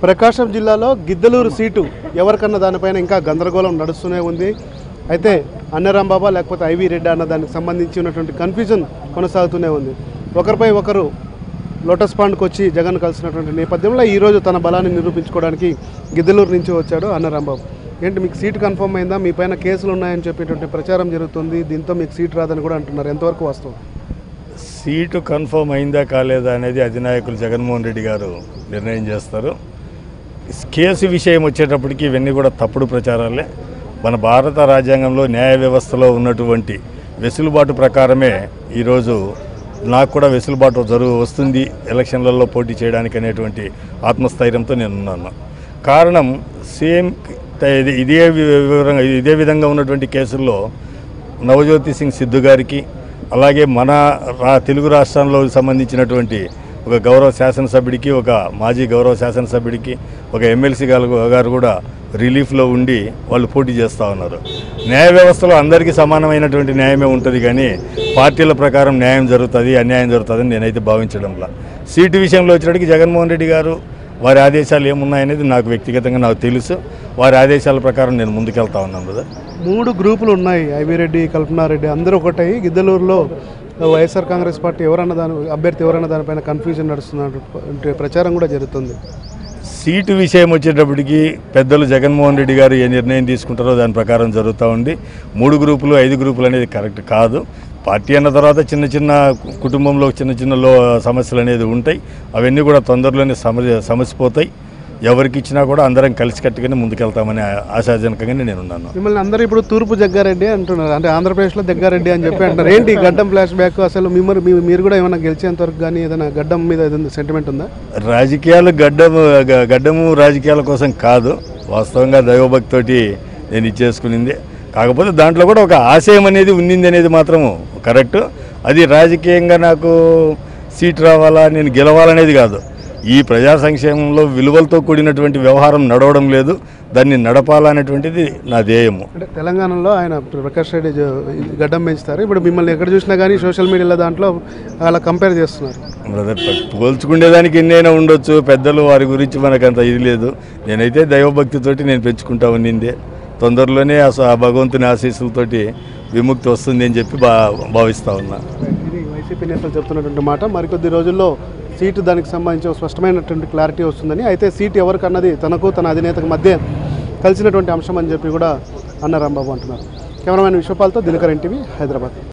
ప్రకాశం జిల్లాలో గిద్దలూరు సీటు ఎవరికన్నా దానిపైన ఇంకా గందరగోళం నడుస్తూనే ఉంది. అయితే అన్నరాంబాబా లేకపోతే ఐవి రెడ్డి అన్న దానికి సంబంధించి ఉన్నటువంటి కన్ఫ్యూజన్ కొనసాగుతూనే ఉంది. ఒకరిపై ఒకరు లోటస్ పాండ్కి వచ్చి జగన్ కలిసినటువంటి నేపథ్యంలో ఈరోజు తన బలాన్ని నిరూపించుకోవడానికి గిద్దలూరు నుంచి వచ్చాడు అన్నరాంబాబు. ఏంటి మీకు సీటు కన్ఫర్మ్ అయిందా? మీ పైన కేసులు ఉన్నాయని చెప్పేటువంటి ప్రచారం జరుగుతుంది. దీంతో మీకు సీటు రాదని కూడా అంటున్నారు. ఎంతవరకు వాస్తవం? సీటు కన్ఫర్మ్ అయిందా కాలేదా అనేది అధినాయకులు జగన్మోహన్ రెడ్డి గారు నిర్ణయం చేస్తారు. కేసు విషయం వచ్చేటప్పటికి ఇవన్నీ కూడా తప్పుడు ప్రచారాలే. మన భారత రాజ్యాంగంలో న్యాయ వ్యవస్థలో ఉన్నటువంటి వెసులుబాటు ప్రకారమే ఈరోజు నాకు కూడా వెసులుబాటు వస్తుంది ఎలక్షన్లలో పోటీ చేయడానికి అనేటువంటి ఆత్మస్థైర్యంతో నేను ఉన్నాను. కారణం సేమ్ ఇదే విధంగా ఉన్నటువంటి కేసుల్లో నవజ్యోతి సింగ్ సిద్ధు గారికి, అలాగే మన తెలుగు రాష్ట్రాల్లో సంబంధించినటువంటి ఒక గౌరవ శాసనసభ్యుడికి, ఒక మాజీ గౌరవ శాసనసభ్యుడికి, ఒక ఎమ్మెల్సీ గారు కూడా రిలీఫ్లో ఉండి వాళ్ళు పోటీ చేస్తూ ఉన్నారు. న్యాయ వ్యవస్థలో అందరికీ సమానమైనటువంటి న్యాయమే ఉంటుంది, కానీ పార్టీల ప్రకారం న్యాయం జరుగుతుంది, అన్యాయం జరుగుతుందని నేనైతే భావించడంలా. సీటు విషయంలో వచ్చినప్పటికీ జగన్మోహన్ రెడ్డి గారు వారి ఆదేశాలు ఏమున్నాయనేది నాకు వ్యక్తిగతంగా నాకు తెలుసు. వారి ఆదేశాల ప్రకారం నేను ముందుకెళ్తా ఉన్నాను కదా. 3 గ్రూపులు ఉన్నాయి. ఐవి రెడ్డి, కల్పనారెడ్డి అందరూ ఒకటై గిద్దలూరులో వైఎస్ఆర్ కాంగ్రెస్ పార్టీ అభ్యర్థి ఎవరన్నా దానిపైన కన్ఫ్యూజన్ నడుస్తున్నటువంటి ప్రచారం కూడా జరుగుతుంది. సీటు విషయం వచ్చేటప్పటికి పెద్దలు జగన్మోహన్ రెడ్డి గారు ఏ నిర్ణయం తీసుకుంటారో దాని ప్రకారం జరుగుతూ ఉంది. 3 గ్రూపులు 5 గ్రూపులు అనేది కరెక్ట్ కాదు. పార్టీ అన్న తర్వాత చిన్న చిన్న కుటుంబంలో చిన్న సమస్యలు అనేది ఉంటాయి. అవన్నీ కూడా తొందరలోనే సమసిపోతాయి. ఎవరికి ఇచ్చినా కూడా అందరం కలిసికట్టుగానే ముందుకెళ్తామని ఆశాజనకంగానే నేనున్నాను. మిమ్మల్ని అందరూ ఇప్పుడు తూర్పు జగ్గారెడ్డి అంటున్నారు, అంటే ఆంధ్రప్రదేశ్లో జగ్గారెడ్డి అని చెప్పి అంటున్నారు. ఏంటి గడ్డం ఫ్లాష్ బ్యాక్? అసలు మీరు కూడా ఏమైనా గెలిచేంతవరకు కానీ ఏదైనా గడ్డం మీద ఏదైనా సెంటిమెంట్ ఉందా? రాజకీయాలు గడ్డము రాజకీయాల కోసం కాదు, వాస్తవంగా దైవభక్తితోటి నేను ఇచ్చేసుకునింది. కాకపోతే దాంట్లో కూడా ఒక ఆశయం అనేది ఉన్నింది అనేది మాత్రము కరెక్ట్. అది రాజకీయంగా నాకు సీట్ రావాలా, నేను గెలవాలనేది కాదు. ఈ ప్రజా సంక్షేమంలో విలువలతో కూడినటువంటి వ్యవహారం నడవడం లేదు, దాన్ని నడపాలనేటువంటిది నా ధ్యేయము. అంటే తెలంగాణలో ఆయన ప్రకాష్ రెడ్డి గడ్డం పెంచుతారు. ఇప్పుడు మిమ్మల్ని ఎక్కడ చూసినా కానీ సోషల్ మీడియాలో దాంట్లో అలా కంపేర్ చేస్తున్నారు. బ్రదర్, పోల్చుకునేదానికి ఎన్నైనా ఉండొచ్చు, పెద్దలు వారి గురించి మనకు అంత ఇది లేదు. నేనైతే దైవభక్తితోటి నేను పెంచుకుంటా ఉన్నిందే. తొందరలోనే ఆ భగవంతుని ఆశీస్సులతోటి విముక్తి వస్తుంది అని చెప్పి భావిస్తూ ఉన్నా. ఇది వైసీపీ నేతలు చెప్తున్నటువంటి మాట. మరికొద్ది రోజుల్లో సీటు దానికి సంబంధించి స్పష్టమైనటువంటి క్లారిటీ వస్తుందని, అయితే సీటు ఎవరికన్నది తనకు తన అధినేతకు మధ్య కలిసినటువంటి అంశం అని చెప్పి కూడా అన్నరాంబాబు అంటున్నారు. కెమెరామెన్ విశ్వపాల్తో దినకర్ ఎన్టీవీ, హైదరాబాద్.